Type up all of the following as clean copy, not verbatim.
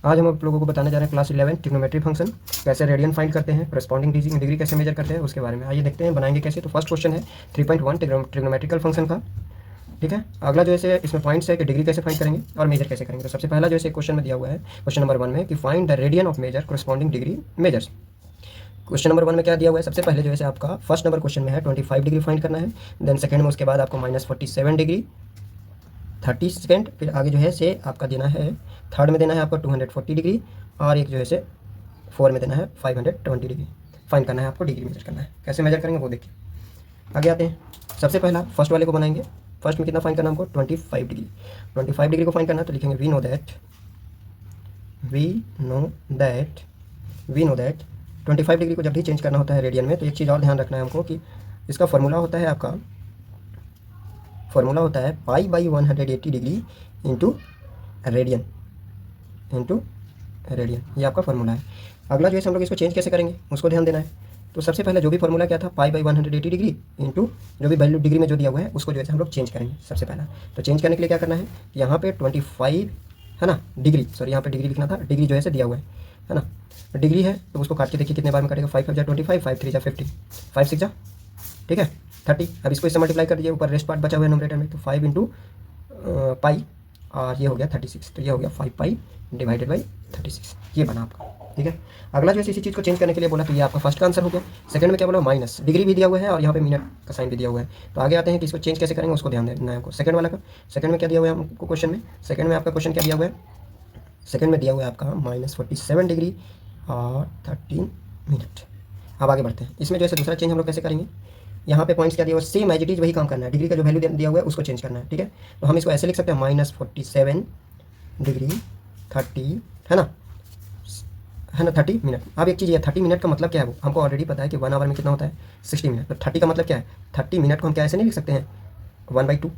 आज हम आप लोगों को बताने जा रहे हैं क्लास 11 ट्रिग्नोमेट्री फंक्शन कैसे रेडियन फाइंड करते हैं, करस्पॉन्डिंग डिग्री कैसे मेजर करते हैं उसके बारे में। आइए देखते हैं बनाएंगे कैसे। तो फर्स्ट क्वेश्चन है 3.1 ट्रिग्नोमेट्रिकल फंक्शन का। ठीक है, अगला जो है इसमें पॉइंट्स है कि डिग्री कैसे फाइंड करेंगे और मेजर कैसे करेंगे। तो सबसे पहला जो है क्वेश्चन में दिया हुआ है क्वेश्चन नंबर 1 में कि find the radian of measure corresponding degree measures. Question number 1 में क्या दिया हुआ है, सबसे पहले जो है आपका फर्स्ट नंबर क्वेश्चन में है 25 डिग्री फाइंड करना है। देन सेकंड में उसके बाद आपको -47 डिग्री 30 सेकेंड, फिर आगे जो है से आपका देना है थर्ड में देना है आपको 240 डिग्री और एक जो है से 4 में देना है 520 डिग्री। फाइंड करना है आपको, डिग्री मेजर करना है। कैसे मेजर करेंगे वो देखिए। आगे आते हैं, सबसे पहला फर्स्ट वाले को बनाएंगे। फर्स्ट में कितना फाइंड करना है हमको 25 डिग्री। 25 डिग्री को फाइंड करना है तो लिखेंगे वी नो दैट 25 डिग्री को जब भी चेंज करना होता है रेडियन में तो एक चीज़ और ध्यान रखना है हमको कि इसका फॉर्मूला होता है आपका, फॉर्मूला होता है π/180 डिग्री इंटू रेडियन ये आपका फॉर्मूला है। अगला जो है हम लोग इसको चेंज कैसे करेंगे उसको ध्यान देना है। तो सबसे पहले जो भी फॉर्मूला क्या था π/180 डिग्री इंटू जो भी वैल्यू डिग्री में जो दिया हुआ है उसको जो है हम लोग चेंज करेंगे सबसे पहला। तो चेंज करने के लिए क्या करना है, यहाँ पे 25 है ना डिग्री, सॉरी यहाँ पे डिग्री लिखना था, डिग्री जो है दिया हुआ है ना। डिग्री है तो उसको काट के देखिए कितने बार में काटेगा, 5 × 25, 5 × 3 = 50, 5 × 6 ठीक है 30। अब इसको इससे मल्टीप्लाई कर दीजिए, ऊपर रेस्ट पार्ट बचा हुआ है नोमरेटर में, तो 5 × पाई और ये हो गया 36, तो ये हो गया 5π/36, ये बना आपका। ठीक है, अगला जो है इसी चीज़ को चेंज करने के लिए बोला तो ये आपका फर्स्ट का आंसर हो गया। सेकंड में क्या बोला, माइनस डिग्री भी दिया हुआ है और यहाँ पे मिनट का साइन भी दिया हुआ है। तो आगे आते हैं कि इसको चेंज कैसे करेंगे उसको ध्यान देना है हमको। सेकंड वाला का, सेकंड में क्या दिया हुआ है हमको क्वेश्चन में, सेकंड में आपका क्वेश्चन क्या दिया हुआ है, सेकंड में दिया हुआ है आपका -47 डिग्री और 13 मिनट। अब आगे बढ़ते हैं, इसमें जो है दूसरा चेंज हम लोग कैसे करेंगे। यहाँ पे पॉइंट्स क्या दिया हुआ है, सेम एज इट इज़ वही काम करना है, डिग्री का जो वैल्यू दिया हुआ है उसको चेंज करना है। ठीक है, तो हम इसको ऐसे लिख सकते हैं -47 डिग्री 30 है ना 30 मिनट। अब एक चीज़ ये 30 मिनट का मतलब क्या है, वो हमको ऑलरेडी पता है कि 1 आवर में कितना होता है 60 मिनट। तो 30 का मतलब क्या है, 30 मिनट को हम क्या ऐसे नहीं लिख सकते हैं 1/2,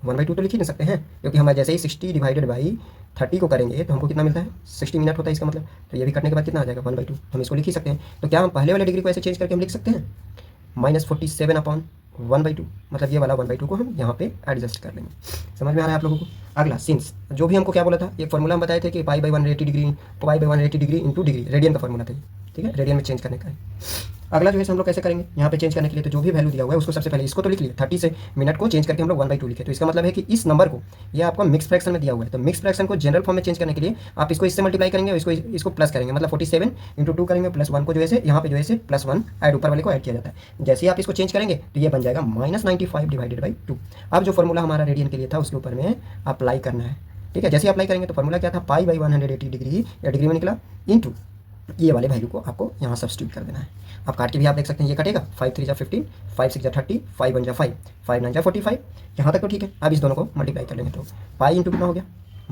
1/2 तो लिख ही नहीं सकते हैं, क्योंकि हम जैसे ही 60 डिवाइडेड बाई 30 को करेंगे तो हमको कितना मिलता है 60 मिनट होता है इसका मतलब। तो ये भी करने के बाद कितना आ जाएगा 1/2, हम इसको लिख ही सकते हैं। तो क्या हम पहले वाले डिग्री को ऐसे चेंज करके हम लिख सकते हैं -47/1/2, मतलब ये वाला 1/2 को हम यहाँ पे एडजस्ट कर लेंगे। समझ में आ रहा है आप लोगों को। अगला सिंस, जो भी हमको क्या बोला था, एक फॉर्मूला हम बताए थे कि π/180 डिग्री इंटू डिग्री, रेडियन का फॉर्मूला था। ठीक है, रेडियन में चेंज करने का है। अगला जो है हम लोग कैसे करेंगे, यहाँ पे चेंज करने के लिए तो जो भी वैल्यू दिया हुआ है उसको सबसे पहले इसको तो लिख लिया, 30 से मिनट को चेंज करके हम लोग 1/2 लिखे। तो इसका मतलब है कि इस नंबर को, ये आपका मिक्स फ्रैक्शन में दिया हुआ है, तो मिक्स फ्रैक्शन को जनरल फॉर्म में चेंज करने के लिए आप इसको इससे मल्टीप्लाई करेंगे और इसको प्लस करेंगे, मतलब 47 × 2 करेंगे, +1 को जो है यहाँ पे जो है +1 ऐड ऊपर वाले को ऐड किया जाता है। जैसे ही आप इसको चेंज करेंगे तो ये बन जाएगा -95/2। अब जो फॉर्मूला हमारा रेडियन के लिए था उसके ऊपर में अप्लाई करना है। ठीक है, जैसे अप्लाई करेंगे तो फॉर्मूला क्या था, π/180 डिग्री, या डिग्री में निकला, इंटू ये वाले वैल्यू को आपको यहाँ सब्स्टिट्यूट कर देना है। आप काट के भी आप देख सकते हैं, ये कटेगा 5 × 3 = 15, 5 × 6 = 30, 5 × 1 = 5, 5 × 9 = 45, यहाँ तक तो ठीक है। अब इस दोनों को मल्टीप्लाई कर लेंगे तो पाई इंटू कितना हो गया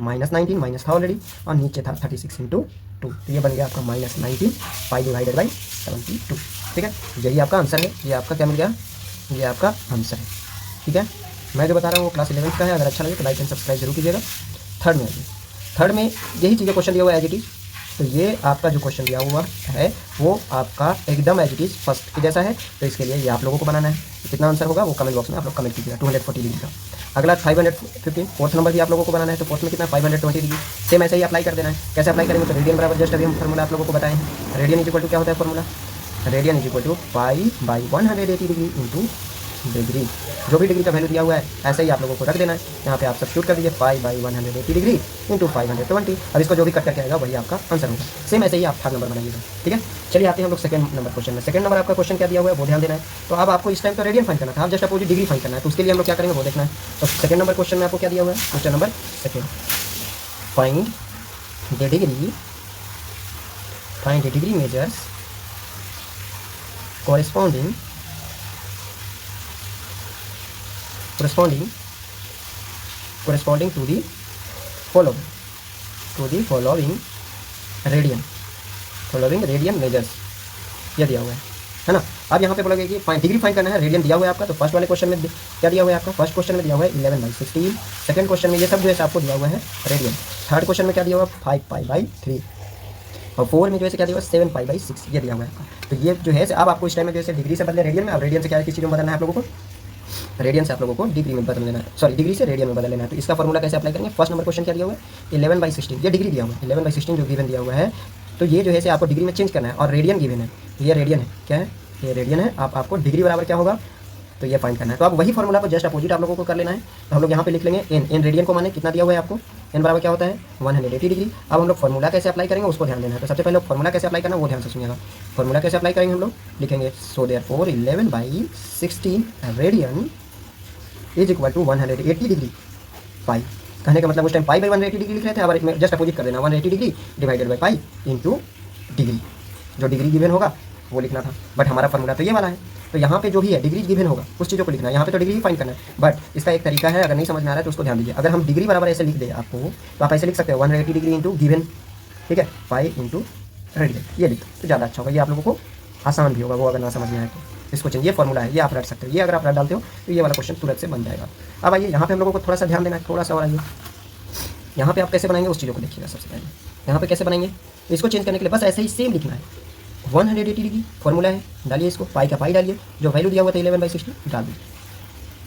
-19, माइनस था ऑलरेडी और नीचे था 36 × 2, तो ये बन गया आपका -19 π/72। ठीक है, यही आपका आंसर है, ये आपका क्या मिल गया, ये आपका आंसर है। ठीक है, मैं जो बता रहा हूँ वो क्लास 11 का है, अगर अच्छा लगे तो लाइक एंड सब्सक्राइब जरूर कीजिएगा। थर्ड में आइए, थर्ड में यही चीज़ें क्वेश्चन दिया हुआ है एज इट इज। तो ये आपका जो क्वेश्चन दिया हुआ है वो आपका एकदम एज इट इज फर्स्ट के जैसा है, तो इसके लिए ये आप लोगों को बनाना है। तो कितना आंसर होगा वो कमेंट बॉक्स में आप लोग कमेंट कीजिएगा, 240 डिग्री का। अगला 515, फोर्थ नंबर भी आप लोगों को बनाना है, तो फोर्थ में कितना 520 डिग्री, सेम ऐसे ही अप्लाई कर देना है। कैसे अप्लाई करेंगे, तो रेडियन बराबर जस्ट अभी हम फॉर्मूला आप लोगों को बताए हैं, रेडियन इज इक्वल टू क्या होता है formula, radian is equal to π/180 degree into degree. जो भी डिग्री का वैल्यू दिया हुआ है ऐसे ही आप लोगों को रख देना है, यहाँ पे आप सब्स्टिट्यूट कर दीजिए π/180 डिग्री इंटू 520। अब इसको जो भी कट करके आएगा वही आपका आंसर होगा। सेम ऐसे ही आप थर्ड नंबर बनाइएगा। ठीक है, चलिए आते हैं हम लोग सेकंड नंबर क्वेश्चन में। सेकंड नंबर आपका क्वेश्चन क्या दिया हुआ है वो ध्यान देना है। तो अब आपको इस टाइम तो रेडियन फाइंड करना था, आप जस्ट अपोजिट डिग्री फाइंड करना है, तो उसके लिए हम लोग क्या करेंगे वो देखना है। तो सेकंड नंबर क्वेश्चन में आपको क्या दिया हुआ है, question number second, find the degree measures corresponding to the following radian measures, ये दिया हुआ है ना। अब यहाँ पे बोलोगे कि डिग्री फाइंड करना है, रेडियन दिया हुआ है आपका। तो फर्स्ट वाले क्वेश्चन में क्या दिया हुआ है आपका, फर्स्ट क्वेश्चन में दिया हुआ है 11/16, सेकंड क्वेश्चन में ये सब जो है आपको दिया हुआ है रेडियन, थर्ड क्वेश्चन में क्या दिया हुआ है 5π/3, और 4 में जो है क्या दिया हुआ है 7π/6, ये दिया हुआ है आपका। तो ये जो है अब आपको इस टाइम में जो है डिग्री से बदले रेडियन में, अब रेडियन से क्या किस चीज़ में बदलना है आप लोगों को, रेडियन से आप लोगों को डिग्री में बदल लेना है, सॉरी डिग्री से रेडियन में बदल लेना है। तो इसका फॉर्मूला कैसे अप्लाई करेंगे? फर्स्ट नंबर क्वेश्चन क्या दिया हुआ है? 11/16, ये डिग्री दिया हुआ है, 11/16 जो गिवन दिया हुआ है। तो ये जो है से आपको डिग्री में चेंज करना है, और रेडियन गिवन है, ये रेडियन है, क्या है? ये रेडियन है। आपको डिग्री बराबर क्या होगा तो ये फाइंड करना है। तो आप वही फॉर्मूला को जस्ट अपोजिट आप लोगों को कर लेना है। तो हम लोग यहाँ पे लिख लेंगे एन रेडियन को माने कितना दिया हुआ है आपको, एन बराबर क्या होता है 180 डिग्री। अब हम लोग फॉर्मूला कैसे अप्लाई करेंगे उसको ध्यान देना है। तो सबसे पहले फॉर्मूला कैसे अप्लाई करना है वो ध्यान से सुनिएगा। फॉर्मूला कैसे अप्लाई करेंगे हम लोग लिखेंगे, so therefore 11/16 radian is equal to 180 degree pi. कहने का मतलब उस टाइम पाई बाई 180 डिग्री लिख रहे थे, अब जस्ट अपोजिट कर देना, 180 degree divided by pi into degree. जो डिग्री गिवन होगा वो लिखना था, बट हमारा फॉर्मूला तो ये वाला है। तो यहाँ पे जो भी है डिग्री गिवन होगा उस चीज़ों को लिखना है। यहाँ पे तो डिग्री ही फाइंड करना है, बट इसका एक तरीका है, अगर नहीं समझ में आ रहा है तो उसको ध्यान दीजिए। अगर हम डिग्री बराबर ऐसे लिख दे आपको, तो आप ऐसे लिख सकते हो 180 डिग्री इंटू गिवन, ठीक है, पाई इंटू रेडियन, ये लिख तो ज़्यादा अच्छा होगा। ये आप लोगों को आसान भी होगा वो अगर ना समझ में आए तो। इसको चेंज, ये फॉर्मूला है, ये आप रट सकते हो। ये अगर आप रट डालते हो तो ये वाला क्वेश्चन तुरंत से बन जाएगा। अब आइए यहाँ पे हम लोगों को थोड़ा सा ध्यान देना है, थोड़ा सा और आइए यहाँ पे आप कैसे बनाएंगे उस चीज़ों को देखिएगा। सबसे पहले यहाँ पे कैसे बनाएंगे, इसको चेंज करने के लिए बस ऐसे ही सेम लिखना है। 180 डिग्री फॉर्मूला है, डालिए इसको, पाई का पाई डालिए, जो वैल्यू दिया हुआ था 11/16 डाल दीजिए,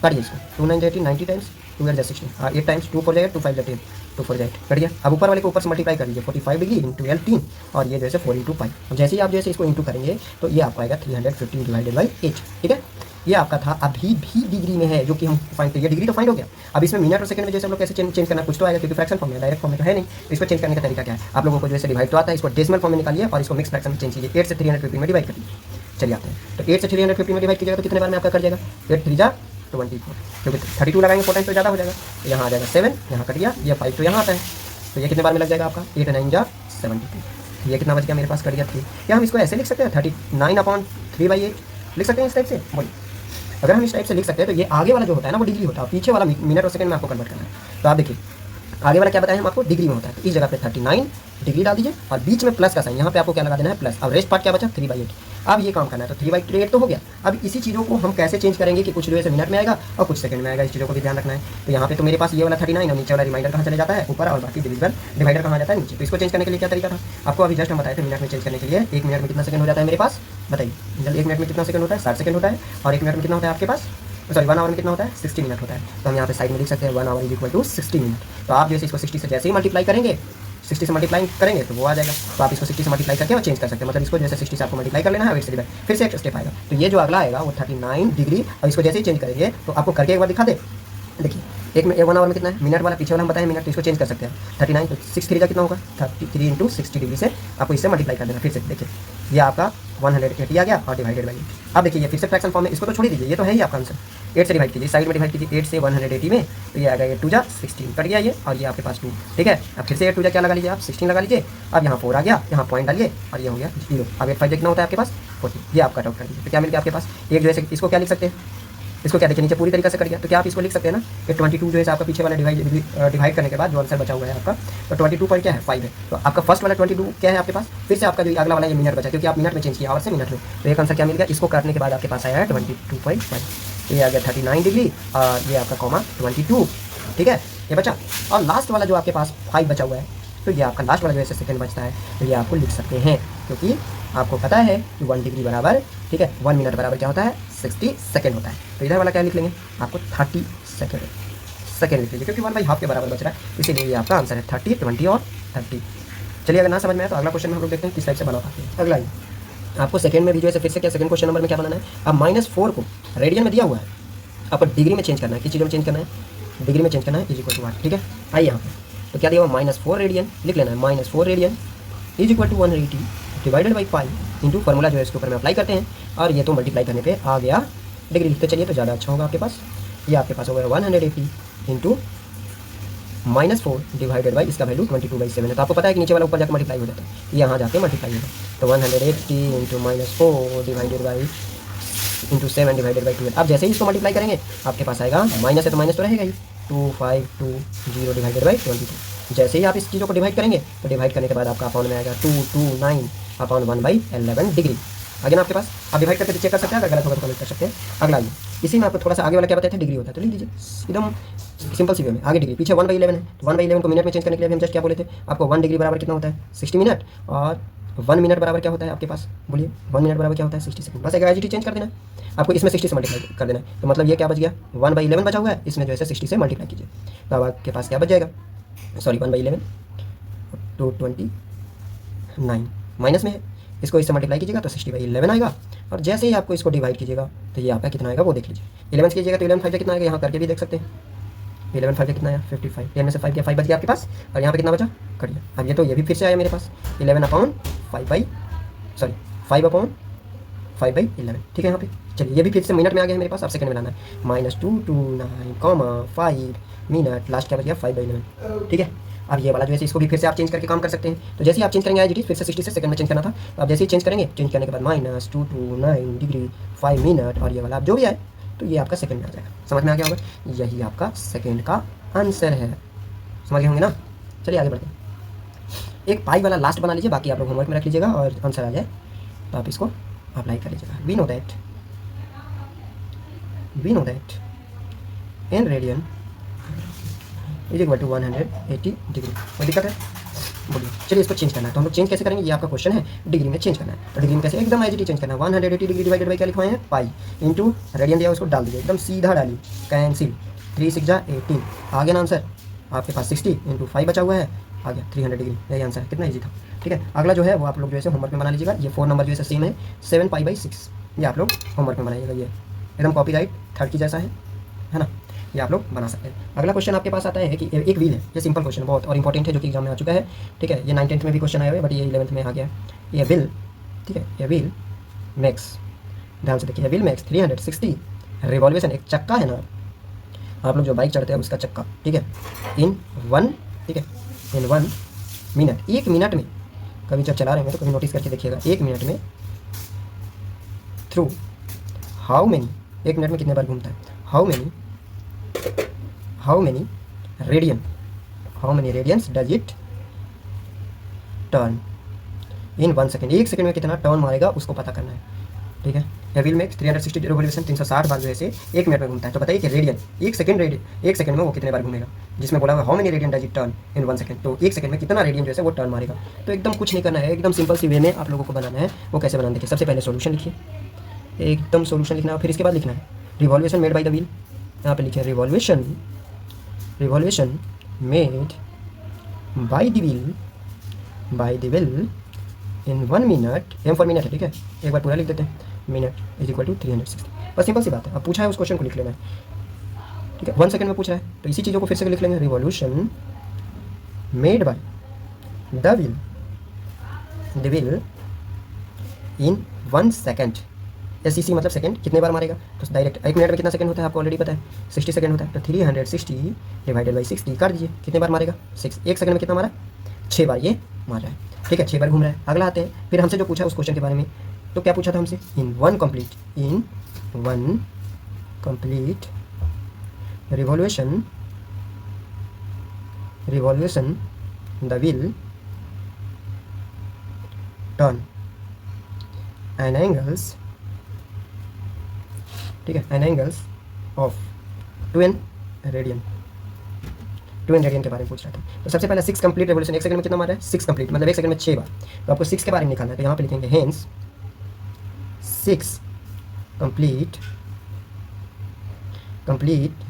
काटिए इसको, 2 9 80 90 टाइम्स 2 8 16 8 टाइम्स 2 4 जाएगा 2 5 10 2 4 8 कट गया। अब ऊपर वाले को ऊपर से मल्टीप्लाई कर लीजिए, 45 डिग्री इंटू 3 और ये जैसे 4 इंटू पाई। अब जैसे ही आप जैसे इसको इंटू करेंगे तो ये आपको आएगा 315 डिवाइडेड बाई 8, ठीक है। ये आपका था, अभी भी डिग्री में है जो कि हम फाइंड, ये डिग्री तो फाइंड हो गया। अब इसमें मिनट और सेकंड में जैसे हम लोग कैसे चेंज करना कुछ तो आएगा, क्योंकि फ्रैक्शन फॉर्म में, डायरेक्ट फॉर्म में तो है नहीं। इसको चेंज करने का तरीका क्या है, आप लोगों को जैसे डिवाइड तो आता है, इसको डेसिमल फॉर्म में निकालिए और इसको मिक्स फ्रैक्शन में चेंज कीजिए। 8 से 350 में डिवाइड करिए। चलिए आते हैं, तो 8 से 350 में डिवाइड कीजिएगा तो कितने बार में आपका कर जाएगा, 8 3 जा 24, क्योंकि 32 लगाएंगे 4 टाइम तो ज़्यादा हो जाएगा। तो यहाँ आ जाएगा 7, यहाँ कट गया, ये 5 तो यहाँ आता है, तो ये कितने बार में लग जाएगा आपका 8 9 जा 72। ये कितना बच गया मेरे पास, कट गया 3। या हम इसको ऐसे लिख सकते हैं 39/3/8 लिख सकते हैं इस टाइप से। वही अगर हम इस टाइप से लिख सकते हैं तो ये आगे वाला जो होता है ना वो डिग्री होता है, पीछे वाला मिनट और सेकंड में आपको कन्वर्ट करना है। तो आप देखिए आगे वाला क्या बताया हम आपको, डिग्री में होता है। तो इस जगह पे 39 डिग्री डाल दीजिए और बीच में प्लस का साइन, यहाँ पे आपको क्या लगा देना है प्लस। अब रेस्ट पार्ट क्या बचा 3/8। अब ये काम करना है, तो 3/8 तो हो गया। अब इसी चीज़ों को हम कैसे चेंज करेंगे कि कुछ जो है मिनट में आएगा और कुछ सेकंड में आएगा, इस चीज़ों को भी ध्यान रखना है। तो यहाँ पे तो मेरे पास ये वाला 39 और नीचे वाला रिमाइंडर कहाँ चले जाता है ऊपर, और बाकी डिवाइडर कहाँ जाता है नीचे। तो इसको चेंज करने के लिए क्या तरीका था आपको अभी जस्ट हम बताए थे। मिनट में चेंज करने के लिए 1 मिनट में कितना सेकंड हो जाता है मेरे पास बताइए, 1 मिनट में कितना सेकंड होता है 60 सेकंड होता है, और 1 मिनट में कितना होता है आपके पास, सॉरी 1 आवर में कितना होता है 60 मिनट होता है। तो हम यहाँ पे साइड में लिख सकते हैं 1 hour is equal to 60 minute. तो आप जैसे इसको 60 से जैसे ही मल्टीप्लाई करेंगे, 60 से मल्टीप्लाई करेंगे तो वो आ जाएगा। तो आप इसको 60 से मल्टीप्लाई करके और चेंज कर सकते हैं, मतलब इसको जैसे 60 से आपको मल्टीप्लाई कर लेना है, 8 से डिवाइड, फिर से एक स्टेप आएगा। तो ये जो अगला आएगा वो 39 डिग्री, और इसको जैसे ही चेंज करेंगे तो आपको करके एक बार दिखा दे। देखिए 1 आवर में कितना है, मिनट वाला पीछे वाला हम बताएं मिनट, तो इसको चेंज कर सकते हैं 39, तो 6 3 का कितना होगा 33 इंटू 60 डिग्री से आपको इससे मल्टीप्लाई कर देना। फिर से देखिए ये आपका 180 आ गया और डिवाइडेड बाई। अब देखिए ये फिर से फ्रैक्शन फॉर्म में, इसको तो छोड़ दीजिए, ये तो है ही आपका आंसर। 8 से डिवाइड कीजिए, साइड में डिवाइड कीजिए 8 से 180 में, तो ये आ गया 2 जा 16 कट गया ये, और ये आपके पास 2, ठीक है। अब फिर से 8 2 जा क्या लगा लीजिए आप 16 लगा लीजिए। अब यहाँ 4 आ गया, यहाँ पॉइंट डालिए और ये हो गया 0। अब 8 5 कितना होता है आपके पास 40, ये आप कट आउट कर दीजिए। तो क्या मिल गया आपके पास एक जो है इसको क्या लिख सकते हैं, इसको क्या देखिए नीचे पूरी तरीके से कट गया। तो क्या आप इसको लिख सकते हैं ना, ये 22 जो है आपका पीछे वाला डिवाइड करने के बाद जो आंसर बचा हुआ है आपका, तो 22 पॉइंट क्या है 5 है। तो आपका फर्स्ट वाला 22 क्या है आपके पास, फिर से आपका जो अगला वाला ये मिनट बचा, क्योंकि आप मिनट में चेंज किया आवर से मिनट में। तो एक आंसर क्या मिल गया, इसको करने के बाद आपके पास आया है 22.5, ये आ गया 39 डिग्री और ये आपका कॉमा 22, ठीक है ये बचा। और लास्ट वाला जो आपके पास 5 बचा हुआ है, तो ये आपका लास्ट वाला जो है सेकंड बचता है, तो ये आपको लिख सकते हैं, क्योंकि आपको पता है कि 1 डिग्री बराबर, ठीक है 1 मिनट बराबर क्या होता है 60 सेकंड होता है। तो इधर वाला क्या लिख लेंगे आपको 30 सेकंड लिख लीजिए, क्योंकि 1/2 के बराबर बच रहा है, इसीलिए ये आपका आंसर है 30 20 और 30। चलिए अगर ना समझ में आए तो अगला क्वेश्चन में हम लोग देखते हैं किस टाइप से बना पाते हैं। अगला आपको सेकंड में भी जो है फिर से क्या सेकंड क्वेश्चन नंबर में क्या बनाना है, अब -4 को रेडियन में दिया हुआ है, आपको डिग्री में चेंज करना है। किस चीज़ में चेंज करना है, डिग्री में चेंज करना है, इज इक्वल टू 1, ठीक है। आइए यहाँ पे तो क्या दिया हुआ -4 रेडियन लिख लेना है, -4 radian is equal to 180 divided by pi into formula जो है इसके ऊपर में अप्लाई करते हैं, और ये तो मल्टीप्लाई करने पे आ गया डिग्री लिखते चलिए तो ज़्यादा अच्छा होगा आपके पास। ये आपके पास हो गया 180 इंटू -4 डिवाइडेड बाई इसका वैल्यू 22/7 है। तो आपको पता है कि नीचे वाला ऊपर जाकर मल्टीप्लाई हो जाता है, यहाँ जाके मल्टीप्लाई होगा। तो 180 into -4 divided by into 7 divided by 12। अब जैसे ही इसको मल्टीप्लाई करेंगे आपके पास आएगा माइनस है तो माइनस तो रहेगा ही, 2520 डिवाइडेड बाई 22। जैसे ही आप इस चीज़ों को डिवाइड करेंगे तो डिवाइड करने के बाद आपका अपॉन में आएगा 229/1/11 डिग्री। आगे ना आपके पास आप डिवाइड करके चेक कर सकते हैं, अगर गलत होगा तो कमेंट कर सकते हैं। अगला आइए, इसी में आपको थोड़ा सा आगे वाला क्या बताया था डिग्री होता है, तो लिख दीजिए एकदम सिंपल सी वे में। आगे डिग्री पीछे 1/11 है, तो 1/11 को मिनट में चेंज करने के लिए हम जस्ट क्या बोले थे आपको 1 डिग्री बराबर कितना होता है 60 मिनट, और 1 मिनट बराबर क्या होता है आपके पास, बोलिए 1 मिनट बराबर क्या होता है 60 सेकंड। बस एक आईजीटी चेंज कर देना है आपको, इसमें 60 से मल्टीप्लाई कर देना है। तो मतलब ये क्या बच गया 1/11 बचा हुआ है, इसमें जो है 60 से मल्टीप्लाई कीजिए तो अब आपके पास क्या बच जाएगा, सॉरी 1/11 229 माइनस में है, इसको इससे मल्टीप्लाई कीजिएगा तो 60/11 आएगा। और जैसे ही आपको इसको डिवाइड कीजिएगा तो ये आपका कितना आएगा वो देख लीजिए। 11 से कीजिएगा तो 11 5 कितना आएगा, यहाँ करके भी देख सकते हैं। 11 5 कितना आया 55, 10 में से 5 क्या 5 बच गया आपके पास, और यहाँ पे कितना बचा करिए। अब ये तो ये भी फिर से आया मेरे पास 5/11, ठीक है यहाँ पे। चलिए ये भी फिर से मिनट में आ गया है मेरे पास, अब सेकंड में लाना है। -229, 5 मिनट, लास्ट क्या बच गया 5/11, ठीक है। अब ये वाला जो है इसको भी फिर से आप चेंज करके काम कर सकते हैं। तो जैसे ही आप चेंज करेंगे आईजीटी फिर से 60 से सेकंड में चेंज करना था, तो आप जैसे ही चेंज करेंगे, चेंज करने के बाद -229 डिग्री 5 मिनट और ये वाला आप जो भी आए तो ये आपका सेकंड में आ जाएगा। समझ में आ गया होगा, यही आपका सेकंड का आंसर है। समझ गए होंगे ना। चलिए आगे बढ़ते हैं। एक पाई वाला लास्ट बना लीजिए, बाकी आप लोग होमवर्क में रख लीजिएगा और आंसर आ जाए तो आप इसको अप्लाई कर लीजिएगा। We know that in radian is equal to 180 degree. कोई दिक्कत है बोलिए। चलिए इसको चेंज करना है, तो हम लोग चेंज कैसे करेंगे, ये आपका क्वेश्चन है। डिग्री में चेंज करना है, तो डिग्री में कैसे, एकदम आईजीटी चेंज करना है। 180 डिग्री डिवाइडेड बाई क्या लिखवाए हैं पाई, इंटू रेडियन दिया उसको डाल दीजिए, एकदम सीधा डालिए, कैंसिल, 3 6 जा 18 आ गया ना आंसर आपके पास। 60 इंटू 5 बचा हुआ है, आ गया 300 डिग्री, यही आंसर है। कितना ईजी था, ठीक है। अगला जो है वो आप लोग जो है होमवर्क में बना लीजिएगा। ये 4 नंबर जो है सेम है 7π/6, ये आप लोग होमवर्क में बनाइएगा। ये एकदम कॉपीराइट थर्ड की जैसा है ना, ये आप लोग बना सकते हैं। अगला क्वेश्चन आपके पास आता है कि एक व्हील है, ये सिंपल क्वेश्चन बहुत और इंपॉर्टेंट है जो कि एग्जाम में आ चुका है, ठीक है। ये 9th 10th में भी क्वेश्चन आया हुआ है, बट ये 11th में आ गया। ये व्हील, ठीक है, ये व्हील मैक्स, ध्यान से देखिए, व्हील मैक्स 360 रिवॉल्वेशन, एक चक्का है ना, आप लोग जो बाइक चढ़ते हैं उसका चक्का, ठीक है, इन 1, ठीक है, इन 1 मिनट, 1 मिनट में, कभी जब चला रहे हैं तो कभी नोटिस करके देखिएगा, 1 मिनट में थ्रू हाउ मेनी, 1 मिनट में कितने बार घूमता है, how many radians does it turn in 1 second, 1 second में कितना टर्न मारेगा उसको पता करना है, ठीक है। व्हील में 360 रिवॉल्यूशन 360 बार जो है 1 मिनट में घूमता है। तो बताइए कि रेडियन 1 सेकंड में वो कितने बार घूमेगा, जिसमें बोला हुआ how many radian does it turn in 1 second, तो 1 सेकंड में कितना रेडियन जो है वो टर्न मारेगा। तो एकदम कुछ नहीं करना है, एकदम सिंपल सी वे में आप लोगों को बनाना है। वो कैसे बनाना देखिए, सबसे पहले सोल्यूशन लिखिए, एकदम सोल्यूशन लिखना है, फिर इसके बाद लिखना है revolution made by the wheel, यहाँ पे लिखिए revolution made by the wheel in 1 minute, M for minute है, ठीक है, एक बार पूरा लिख देते हैं, मिनट इज इक्वल टू 360। बस सिंपल सी बात है। अब पूछा है उस क्वेश्चन को लिख लेना है, ठीक है, 1 सेकंड में पूछ रहा है तो इसी चीज़ों को फिर से लिख लेंगे, revolution made by the wheel in 1 second, SCC मतलब सेकंड, कितने बार मारेगा तो डायरेक्ट 1 मिनट में कितना सेकंड होता है आपको ऑलरेडी पता है, 60 सेकंड होता है। तो 360 डिवाइडेड बाई 60 कर दीजिए, कितने बार मारेगा 6, 1 सेकंड में कितना मारा 6 बार ये मार रहा है, ठीक है, 6 बार घूम रहा है। अगला आते हैं, फिर हमसे जो पूछा उस क्वेश्चन के बारे में, तो क्या पूछा था हमसे, in one complete revolution the wheel turn N angles, ठीक है, N angles of 2n radian के बारे में पूछ रहा था। तो सबसे पहले 6 कंप्लीट रिवॉल्यूशन, 1 सेकंड में कितना मार रहा है 6 कंप्लीट, मतलब 1 सेकंड में 6 बार। तो आपको 6 के बारे में निकालना है, तो यहाँ पे लिखेंगे hence 6 complete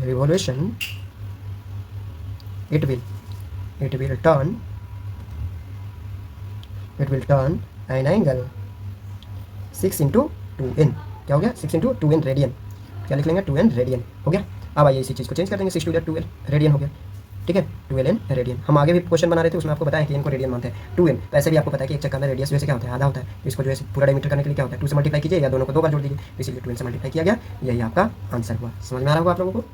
revolution it will turn an angle 6 into 2n, क्या हो गया 6 into 2n रेडियन, क्या लिख लेंगे 2n रेडियन हो गया। अब आइए इसी चीज़ को चेंज कर देंगे, 6 2 12 रेडियन हो गया, ठीक है, 12n रेडियन। हम आगे भी क्वेश्चन बना रहे थे उसमें आपको बताया कि इनको रेडियन मानते हैं 2n, तो ऐसे भी आपको पता है कि एक चक्कर में रेडियस जैसे क्या होता है आधा होता है, तो इसको जो है पूरा डायमीटर करने के लिए क्या होता है 2 से मल्टीप्लाई कीजिए या दोनों को 2 बार जोड़ दीजिए, तो इसीलिए 2n से मल्टीप्लाई किया गया, यही आपका आंसर हुआ। समझ में आ रहा होगा आप लोगों को।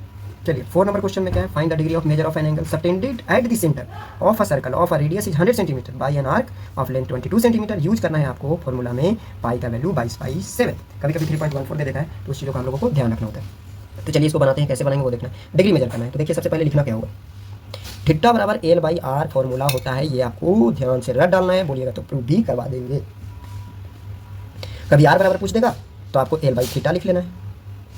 चलिए 4 नंबर क्वेश्चन में क्या है, find the degree of measure of an angle subtended at the centre of a circle of a radius is 100 centimetre bye N arc of length 22 centimetre. Use करना है आपको फॉर्मूला में पाई का वैल्यू 22/7, कभी कभी 3.14 दे देता है, तो उस चीज़ों का हम लोगों को ध्यान रखना होता है। तो चलिए इसको बनाते हैं, कैसे बनाएंगे वो देखना है। डिग्री मेजर करना है, तो देखिए सबसे पहले लिखना क्या होगा, थीटा बराबर L/R फॉर्मूला होता है, ये आपको ध्यान से रट डालना है, बोलिएगा तो प्रूव भी करवा देंगे। कभी R बराबर पूछ देगा तो आपको L/थीटा लिख लेना है,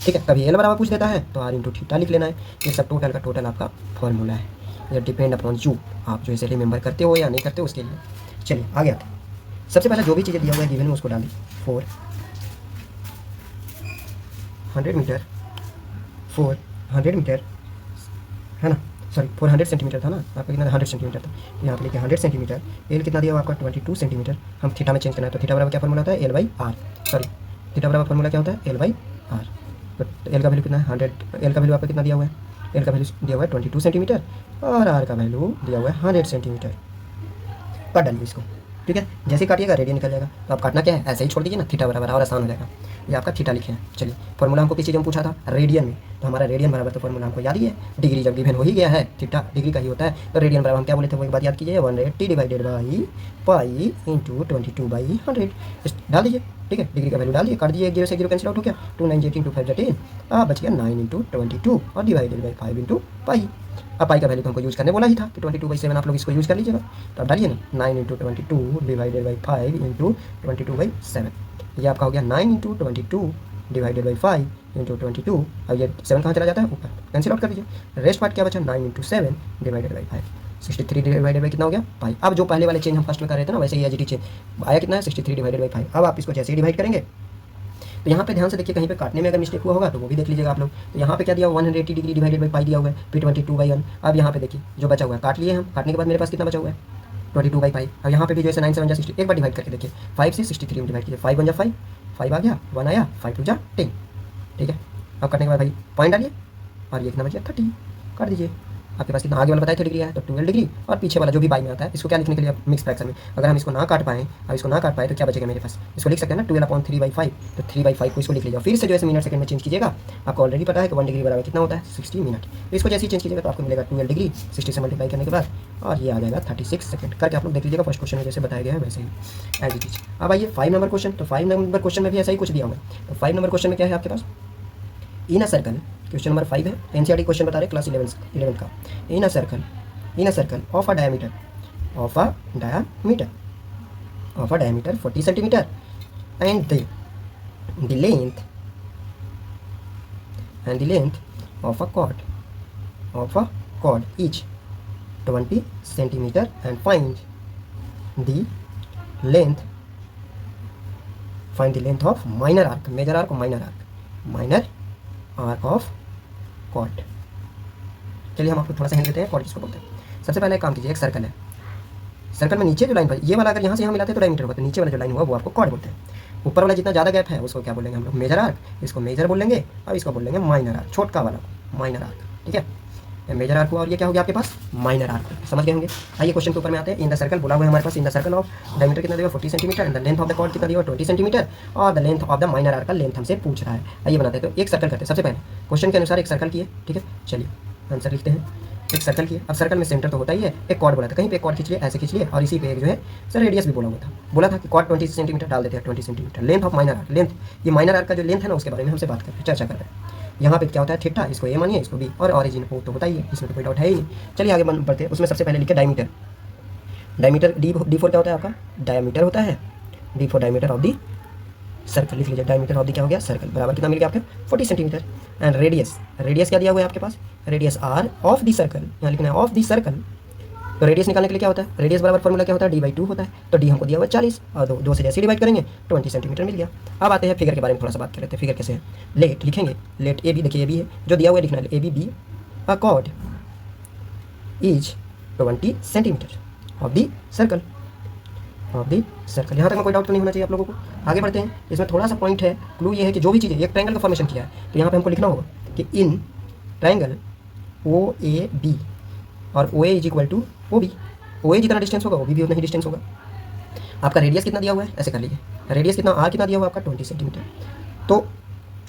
ठीक है, कभी L बराबर पूछ देता है तो R इंटू थीटा लिख लेना है। ये सब टोटल का टोटल आपका फॉर्मूला है, ये डिपेंड अपॉन यू, आप जो इसे रिमेंबर करते हो या नहीं करते हो उसके लिए। चलिए आगे आते हैं। सबसे पहले जो भी चीज़ें दिया हुआ है गिवन में उसको डाल दी। 400 मीटर, 400 मीटर है ना, सॉरी 400 सेंटीमीटर था ना आपका, कितना 100 सेंटीमीटर था, यहाँ पे लिखिए 100 सेंटीमीटर। एल कितना दिया हुआ आपका 22 सेंटीमीटर। हम थीटा में चेंज करना है, तो थीटा बराबर क्या फॉर्मूला होता है, L by R, sorry theta बराबर फॉर्मूला क्या होता है, एल बाई आर। तो एल का वैल्यू कितना है 100, एल का वैल्यू आपका कितना दिया हुआ है, एल का वैल्यू दिया हुआ है 22 सेंटीमीटर और आर का वैल्यू दिया हुआ है 100 सेंटीमीटर। काट डालिए इसको, ठीक है। जैसे ही काटिएगा रेडियन निकल जाएगा। तो आप काटना क्या है, ऐसे ही छोड़ दीजिए ना, थीटा बराबर और आसान हो जाएगा। ये आपका थीटा लिखे हैं। चलिए फॉर्मूला हमको किस चीज़ में पूछा था, रेडियन में, तो हमारा रेडियन बराबर तो फॉर्मूला हमको याद ही है, डिग्री जब गिवन हो ही गया है, थीटा डिग्री का ही होता है, तो रेडियन बराबर हम क्या बोले थे वो एक बात याद कीजिए, 180 डिवाइडेड बाई पाई इंटू 22/100 डाल दीजिए, ठीक है। डिग्री का वैल्यू डाल दिए, काट दीजिए, 0 से 0 कैंसिल आउट हो गया, 2 9 18 2 5 13, बच गया 9 इंटू 22 और डिवाइडेड बाई 5 इंटू पाई। अब पाई का वैल्यू तो हमको यूज़ करने बोला ही था कि 22/7 आप लोग इसको यूज़ कर लीजिएगा। तो अब डालिए ना 9 इंटू 22 डिवाइडेड बाई 5 इंटू 22/7, ये आपका हो गया 9 इंटू 22 डिवाइडेड बाई 5 इंटू 22। अब ये 7 कहाँ चला जाता है ऊपर, कैंसिल आउट कर दीजिए। रेस्ट पार्ट क्या बचा, 9 into 7 divided by 5, 63 divided by कितना हो गया पाई। अब जो पहले वाले चेंज हम फर्स्ट में कर रहे थे ना, वैसे ही एज चेंज आया, कितना है 63 डिवाइडेड बाई 5। अब आप इसको जैसे ही डिवाइड करेंगे तो यहाँ पे ध्यान से देखिए, कहीं पे काटने में अगर मिस्टेक हुआ होगा तो वो भी देख लीजिएगा आप लोग। तो यहाँ पे क्या दिया, 180 डिग्री डिवाइडेड बाई पाई दिया हुआ है, फिर 22/1। अब यहाँ पे देखिए जो बचा हुआ है काट लिए हम, काटने के बाद मेरे पास कितना बचा हुआ है 22/पाई। अब यहाँ पे भी जैसे 9 7 60, एक बार डिवाइड करके देखिए, 5 से 63 में डिवाइड कीजिए, 5 1 जा 5, 5 आ गया, 1 आया, 5 2 जा 10, ठीक है। अब काटने के बाद भाई पॉइंट डालिए और ये कितना बच गया 30, काट दीजिए। आपके पास कितना आगे वाला बताया था डिग्री है, तो 12 डिग्री, और पीछे वाला जो भी बाई में आता है, इसको क्या लिखने के लिए मिक्स फ्रैक्शन में, अगर हम इसको ना काट पाएँ, अब इसको ना काट पाए तो क्या बचेगा मेरे पास, इसको लिख सकते हैं ना 12/3/5, तो 3/5 को इसको लिख लीजिए। फिर से जो है मिनट सेकंड में चेंज कीजिएगा, आपको ऑलरेडी पता है कि 1 डिग्री बराबर कितना होता है 60 मिनट। तो इसको जैसे ही चेंज कीजिएगा तो आपको मिलेगा 12 डिग्री 60 से मल्टीप्लाई करने के बाद, और ये आ जाएगा 36 सेकंड। करके आप लोग देख लीजिएगा, फर्स्ट क्वेश्चन में जैसे बताया गया है वैसे ही एज इट इज। अब आइए 5 नंबर क्वेश्चन, तो 5 नंबर क्वेश्चन में भी ऐसा ही कुछ दिया हुआ है। तो 5 नंबर क्वेश्चन में क्या है आपके पास, in a circle, question number 5 है, एनसीईआरटी क्वेश्चन बता रहे क्लास 11 का। In a circle of a diameter 40 centimetre and the length of a chord each 20 centimeter, and find the length of minor arc, major arc, minor arc of chord। चलिए हम आपको थोड़ा सा hint देते हैं कॉर्ड किसको बोलते हैं। सबसे पहले एक काम कीजिए, एक सर्कल है, सर्कल में नीचे जो लाइन पर, ये वाला अगर यहाँ से यहाँ मिलाते हैं तो डायमीटर होगा, तो नीचे वाला जो लाइन हुआ वो आपको कॉर्ड बोलते हैं। ऊपर वाला जितना ज़्यादा गैप है उसको क्या बोलेंगे हम लोग, मेजर आर्क, इसको मेजर बोल लेंगे, और इसको बोल लेंगे माइनर आर्क, छोटका वाला माइनर आर्क, ठीक है। मेजर आर्क हुआ और ये क्या हो गया आपके पास माइनर आर्क, समझ गए होंगे। आइए क्वेश्चन के ऊपर में आते हैं। इन द सर्कल बोला हुआ है हमारे पास, in the circle of diameter कितना दिया 40 centimetre, and the length of the chord कितना दिया 20 सेंटीमीटर, और the length of the minor arc का लेंथ हमसे पूछ रहा है। आइए बनाते हैं, तो एक सर्कल करते हैं। सबसे पहले क्वेश्चन के अनुसार एक सर्कल की है, ठीक है। चलिए आंसर लिखते हैं, एक सर्कल की है। अब सर्कल में सेंटर तो होता ही है, एक कॉर्ड बोला था, कहीं पे एक कॉर्ड खींच लिए, ऐसे खींच लिए, और इसी पे एक जो है सर रेडियस भी बोला था कि कॉर्ड 20 सेंटीमीटर डाल देते हैं, 20 centimetre. Length of minor arc, length, ये माइनर आर्क का जो लेंथ है ना उसके बारे में हमसे बात करते हैं, चर्चा कर रहे हैं। यहाँ पे क्या होता है थीटा, इसको ए मानिए, इसको बी, और ऑरिजिन को तो बताइए, इसमें तो कोई डाउट है ही नहीं। चलिए आगे बढ़ते हैं। उसमें सबसे पहले लिखे डायमीटर, D4 क्या होता है आपका, डायमीटर होता है, D4 diameter of the circle, लिख लीजिए डायमीटर ऑफ दी क्या हो गया सर्कल, बराबर कितना मिल गया आपके 40 सेंटीमीटर। एंड रेडियस क्या दिया हुआ है आपके पास, radius R of the circle, यहाँ लिखना है ऑफ दी सर्कल। तो रेडियस निकालने के लिए क्या होता है, रेडियस बराबर फॉर्मूला क्या होता है, D/2 होता है। तो D हमको दिया हुआ 40 और 2 से जैसे डिवाइड करेंगे 20 सेंटीमीटर मिल गया। अब आते हैं फिगर के बारे में थोड़ा सा बात कर लेते हैं। फिगर कैसे है, लेट लिखेंगे, लेट ए बी, देखिए ए बी है जो दिया हुआ है, लिखना है A B B, a chord is 20 centimetre of the circle, यहाँ तक में कोई डाउट तो नहीं होना चाहिए आप लोगों को। आगे बढ़ते हैं। इसमें थोड़ा सा पॉइंट है, क्लू ये है कि जो भी चीज़ें एक ट्रायंगल का फॉर्मेशन किया है, तो यहाँ पे हमको लिखना होगा कि इन ट्रायंगल OAB और OA is equal to OB, OA जितना डिस्टेंस होगा OB भी उतना ही डिस्टेंस होगा। आपका रेडियस कितना दिया हुआ है, ऐसे कर लीजिए, रेडियस कितना, आर कितना दिया हुआ है आपका 20 सेंटीमीटर। तो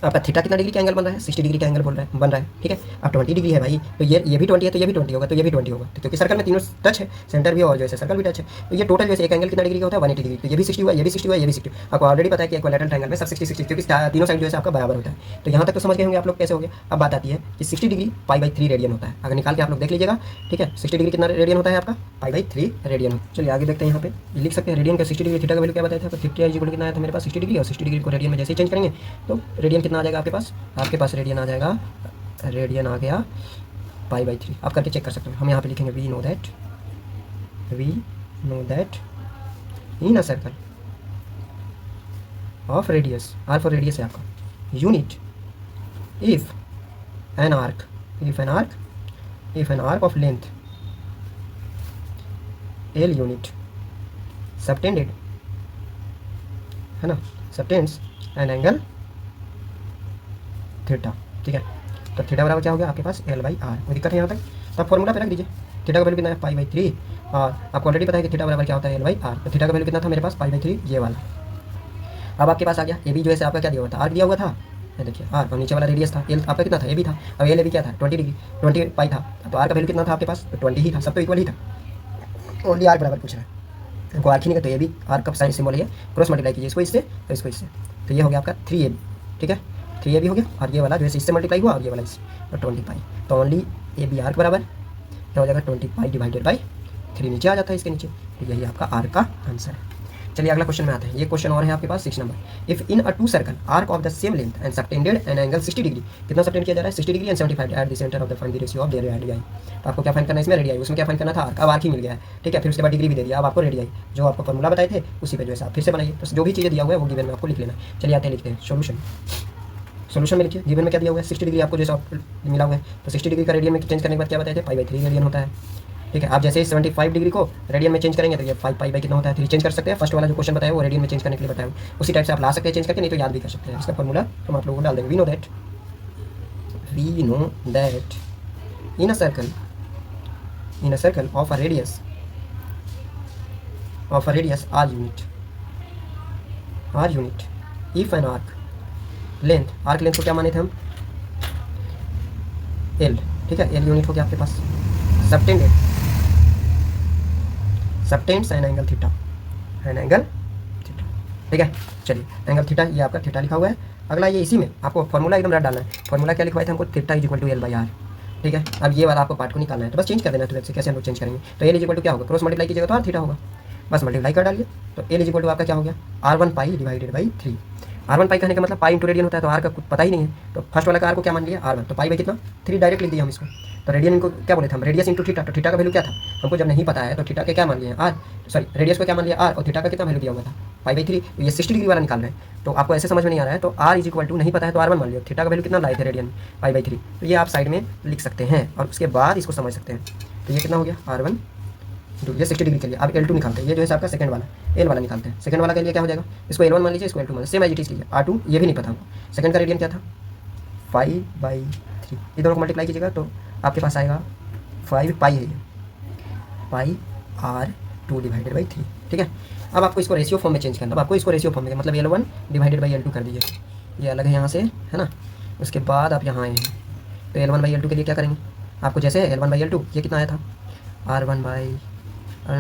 आपका थीटा कितना डिग्री का एंगल बन रहा है, 60 डिग्री का एंगल बन रहा है, ठीक है। अब 20 डिग्री है भाई, तो ये भी 20 है, तो ये भी 20 होगा, तो ये भी 20 होगा, तो क्योंकि सर्कल में तीनों टच है, सेंटर भी और जैसे सर्कल भी टच है, तो ये टोटल जैसे एक एंगल कितना डिग्री का होता है 180 डिग्री। तो ये भी 60 हुआ, ये भी 60 हुआ, ये भी 60। आपको ऑलरेडी पता है कि इक्विलैटरल ट्रायंगल में सब 60 क्योंकि तीनों साइड जो है आपका बराबर होता है। तो यहाँ तक तो समझ गए होंगे आप लोग कैसे हो गया। अब बात आती है कि 60 डिग्री π/3 रेडियन होता है, अगर निकाल के आप लोग देख लीजिएगा, ठीक है। 60 डिग्री कितना रेडियन होता है आपका, π/3 रेडियन। चलिए आगे देखते हैं, यहाँ पे लिख सकते हैं रेडियन का 60 डिग्री, थीटा का वैल्यू क्या बताया था, थीटा इज इक्वल कितना आया था मेरे पास 60 डिग्री, और 60 डिग्री को रेडियन में जैसे ही चेंज करेंगे तो रेडियन कितना आ जाएगा आपके पास रेडियन आ जाएगा, रेडियन आ गया π/3। आप करके चेक कर सकते हो। हम यहाँ पे लिखेंगे we know that in a circle of radius, R for radius है आपका, unit if an arc of length L unit subtended, है ना, सबटेंड्स एन एंगल थीटा। ठीक है, तो थीटा बराबर क्या हो गया आपके पास एल बाई आर। कोई दिक्कत है यहाँ तक? तो आप फॉर्मूला पे रख दीजिए। थीटा का वैल्यू कितना है पाई बाई 3, और आपको ऑलरेडी पता है कि थीटा बराबर क्या होता है एल बाई आर। तो थीटा का वैल्यू कितना था मेरे पास पाई बाई 3, ये वाला। अब आपके पास आ गया ए बी, जो है आपका क्या दिया हुआ था, आर्क दिया हुआ था, ये देखिए आर, और नीचे वाला रेडियस था, एल आपका कितना था, ए बी था। अब एल ए बी क्या था 20 डिग्री, 20 पाई था। तो आर का वैल्यू कितना था आपके पास, तो 20 ही था, सब तो इक्वल ही था, ओनली आर बराबर पूछ रहा है। हमको आर ही नहीं, तो ए बी, आर का साइन सिंबल है, क्रॉस मल्टीप्लाई कीजिए इसको इससे और इसको इससे, तो ये हो गया आपका 3ab। ठीक है, 3ab हो गया, और ये वाला जो है इससे मल्टीप्लाई हुआ, और ये वाला इससे, और 20 पाई। तो ओनली ए बी आर के बराबर क्या हो जाएगा 20 पाई डिवाइडेड बाई 3 नीचे आ जाता है इसके नीचे। तो यही आपका आर का आंसर है। चलिए अगला क्वेश्चन में आते हैं। ये क्वेश्चन और है आपके पास 6 number. If in a two circle arc of the same length and subtended an angle 60 degree, कितना सबटेंड किया जा रहा है 60 degree and 75 at the centre of the find the ratio of their radii. तो आपको क्या फाइंड करना है इसमें, रेडियाई, उसमें क्या फाइंड करना था आर्क, अब आर्क ही मिल गया है। ठीक है, फिर उसके बाद डिग्री भी दे दिया, अब आपको रेडियाई जो आपको फॉर्मूला बताए थे उसी पे जो है आप फिर से बनाइए। तो जो भी चीज़ें दिया हुआ है वो गिवन में आपको लिख लेना। चलिए आते हैं, लिखते हैं सोल्यूशन में लिखिए। गिवन में क्या दिया हुआ है 60 डिग्री आपको जैसा मिला हुआ है, तो 60 डिग्री का रेडियन में चेंज करने के बाद क्या बताए थे पाई बाई 3 रेडियन होता है। ठीक है, आप जैसे ही 75 डिग्री को रेडियन में चेंज करेंगे तो ये 5 पाई बाई कितना होता है 3 चेंज कर सकते हैं। फर्स्ट वाला जो क्वेश्चन बताया वो रेडियन में चेंज करने के लिए बताया, उसी टाइप से आप ला सकते हैं चेंज करके, नहीं तो याद भी कर सकते हैं। इसका फॉर्मूला हम आप लोगों को डाल देंगे। We know that in a circle of a radius R unit if an arc length को क्या माने थे हम, एल। ठीक है, एल यूनिट हो गया आपके पास, सबटेंड्स एन एंगल थीटा। ठीक है, चलिए एंगल थीटा, ये आपका थीटा लिखा हुआ है। अगला ये इसी में आपको फॉर्मूला एकदम रट डालना है। फॉर्मूला क्या लिखवाया था हमको, theta is equal to L by R. ठीक है, अब ये वाला आपको पार्ट को निकालना है, तो बस चेंज कर देना है। तो कैसे हम लोग चेंज करेंगे, तो एल इज इक्वल टू क्या होगा, क्रॉस मल्टीप्लाई कीजिएगा तो आर थीटा होगा, बस मल्टीप्लाई कर डालिए। तो एल इज इक्वल टू आपका क्या हो गया R1 pi divided by 3। R1 पाई कहने का मतलब पाई इंटू रेडियन होता है, तो आर का कुछ पता ही नहीं है, तो फर्स्ट वाला का आर को क्या मान लिया R1, तो पाई बाई कितना 3 डायरेक्ट लिख दिया हम इसको। तो रेडियन इनको क्या बोले थे हम, रेडियस इंटू थीटा। तो थीटा का वैल्यू क्या था हमको जब नहीं पता है, तो थीटा के क्या मान लिया आर, सॉरी रेडियस को क्या मान लिया आर, और थीटा का कितना वैल्यू दिया हुआ था पाई बाई 3। ये 60 डिग्री वाला निकाल रहे हैं, तो आपको ऐसे समझ में नहीं आ रहा है, तो आर इज इक्वल टू नहीं पता है तो R1 मान लिया, थीटा का वैल्यू कितना लाए थे रेडियन पाई बाई 3। तो ये आप साइड में लिख सकते हैं और उसके बाद इसको समझ सकते हैं। तो ये कितना हो गया R1 ये 60 डिग्री के लिए। अब L2 निकालते हैं, ये जो है आपका सेकंड वाला L वाला निकालते हैं। सेकंड वाला के लिए क्या हो जाएगा, इसको L1 मान लीजिए, इसको L2 मान लीजिए, सेम एज इट इज लीजिए। R2 ये भी नहीं पता हमको, सेकंड का रेडियन क्या था 5/3, ये दोनों को मल्टीप्लाई कीजिएगा तो आपके पास आएगा 5 पाई है, ये पाई R2 डिवाइडेड बाई 3। ठीक है, अब आपको इसको रेशियो फॉर्म में चेंज करना। अब आपको इसको रेशियो फॉर्म में मतलब L1 डिवाइडेड बाई L2 कर दीजिए, ये अलग है यहाँ से, है ना। उसके बाद आप यहाँ आए हैं, तो L1 बाई L2 के लिए क्या करेंगे, आपको जैसे L1 बाई L2 ये कितना आया था R1 पाई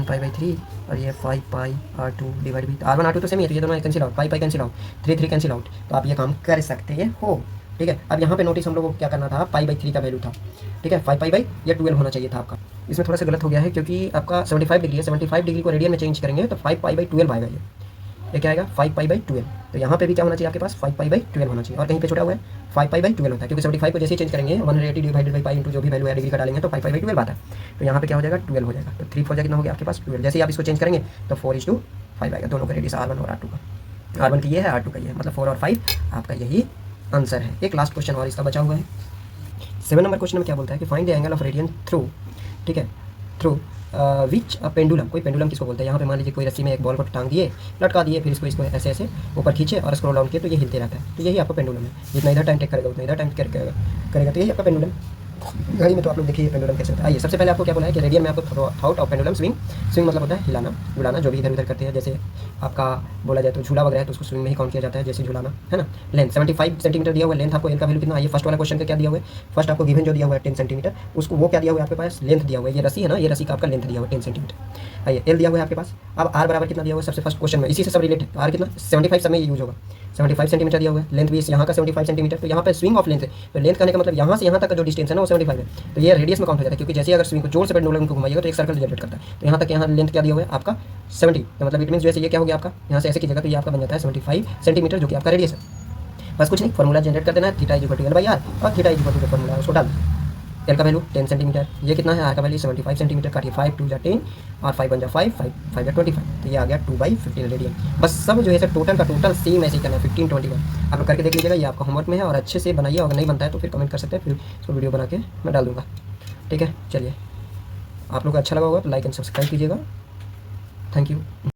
बाई 3, और ये 5 पाई R2 divide by R1 R2 तो सेम ही है, तो ये दोनों cancel out, pi cancel out, 3 cancel out. तो आप ये काम कर सकते हैं हो। ठीक है, अब यहाँ पे नोटिस हम लोगों को क्या करना था, पाई बाई 3 का वैल्यू था। ठीक है, 5 पाई बाई ये 12 होना चाहिए था आपका। इसमें थोड़ा सा गलत हो गया है क्योंकि आपका 75 डिग्री है, 75 डिग्री को रेडियन में चेंज करेंगे तो 5 पाई बाई 12 आएगा। ये क्या आएगा 5 पाई बाई 12। तो यहाँ पे भी क्या होना चाहिए आपके पास 5 पाई बाई 12 होना चाहिए, और कहीं पे छोटा हुआ है 5 पाई बाई 12 होता है, क्योंकि 75 को जैसे ही चेंज करेंगे 180 डिवाइडेड बाई पाई इंटू जो भी वैल्यू है डिग्री का डालेंगे तो 5 पाई बाई 12 आता है। तो यहाँ पे क्या हो जाएगा 12 हो जाएगा, तो 3 4 कितना हो गया आपके पास 12। जैसे ही आप इसको चेंज करेंगे तो 4:5 आएगा, दोनों का रेडियस R1 और R2 का, R1 की ये है R2 का ये है, मतलब 4 और 5 आपका यही आंसर है। एक लास्ट क्वेश्चन और इसका बचा हुआ है। 7 नंबर क्वेश्चन में क्या बोलता है कि find the angle of radian through, ठीक है, थ्रू विच अ पेंडुलम, कोई पेंडुलम किसको बोलते हैं, यहाँ पे मान लीजिए कोई रस्सी में एक बॉल को टांग दिए, लटका दिए, फिर इसको ऐसे ऐसे ऊपर खींचे और स्क्रॉल डाउन किए तो ये हिलते रहता है, तो यही आपका पेंडुलम है। जितना इधर टाइम टेक करेगा उतना इधर टाइम करेगा, तो यही आपका पेंडुलम। घड़ी में तो आप लोग देखिए पेंडुलम कैसे होता है। आइए सबसे पहले आपको क्या बोला है कि रेडियन में आपको थॉट ऑफ पेंडुलम स्विंग मतलब होता है हिलाना झुलाना, जो भी इधर उधर करते हैं, जैसे आपका बोला जाए तो झूला वगैरह है तो उसको स्विंग में ही काउंट किया जाता है, जैसे झुलाना, है ना। लेंथ 75 सेंटीमीटर दिया हुआ है, लेंथ आपको एल का वैल्यू कितना है, ये फर्स्ट वाला क्वेश्चन का क्या दिया हुआ है, फर्स्ट आपको गिवन जो दिया हुआ है 10 सेंटीमीटर, उसको वो क्या दिया हुआ है आपके पास लेंथ दिया हुआ है, ये रस्सी है ना, ये रस्सी का आपका लेंथ दिया हुआ है 10 सेंटीमीटर। आइए एल दिया हुआ है आपके पास, अब आर बराबर कितना दिया हुआ है सबसे फर्स्ट क्वेश्चन में, इसी से सब रिलेटेड, आर कितना 75 समय यूज होगा, 75 सेंटीमीटर दिया हुआ है, लेंथ भी यहाँ का 75 सेंटीमीटर, तो यहाँ पे स्विंग ऑफ लेंथ है, तो लेंथ करने का मतलब यहाँ से यहाँ तक का जो डिस्टेंस है ना वो 75 है, तो ये रेडियस में काउंट हो जाता है, क्योंकि जैसे अगर स्विंग को जोर से पेंडुलम को घुमाइएगा तो एक सर्कल जनरेट करता है, तो यहाँ तक यहाँ लेंथ क्या दिया हुआ है आपका 70, तो मतलब इट मीन जैसे ये क्या हो गया आपका यहाँ से ऐसे कीजिएगा तो ये आपका बन जाता है 75 सेंटीमीटर, जो कि आपका रेडियस है। बस कुछ नहीं, फॉर्मूला जनरेट कर देना है, theta is equal to L by R, और theta is equal to formula उसको डाल एल का वैल्यू 10 सेंटीमीटर, ये कितना है, आर का वैल्यू 75 सेंटीमीटर, काटिए 5 2 जा 10 और 5 1 जा 5 5 5 जा 25, तो ये आ गया 2/15 रेडियन। बस सब जो है सर टोटल का टोटल सेम ऐसे ही करना है 15 21। आप लोग करके देख लीजिएगा, ये आपका होमवर्क में है और अच्छे से बनाइए, अगर नहीं बनता है तो फिर कमेंट कर सकते हैं, फिर इसको वीडियो बना के मैं डाल दूँगा। ठीक है, चलिए आप लोग को अच्छा लगा होगा तो लाइक एंड सब्सक्राइब कीजिएगा। Thank you.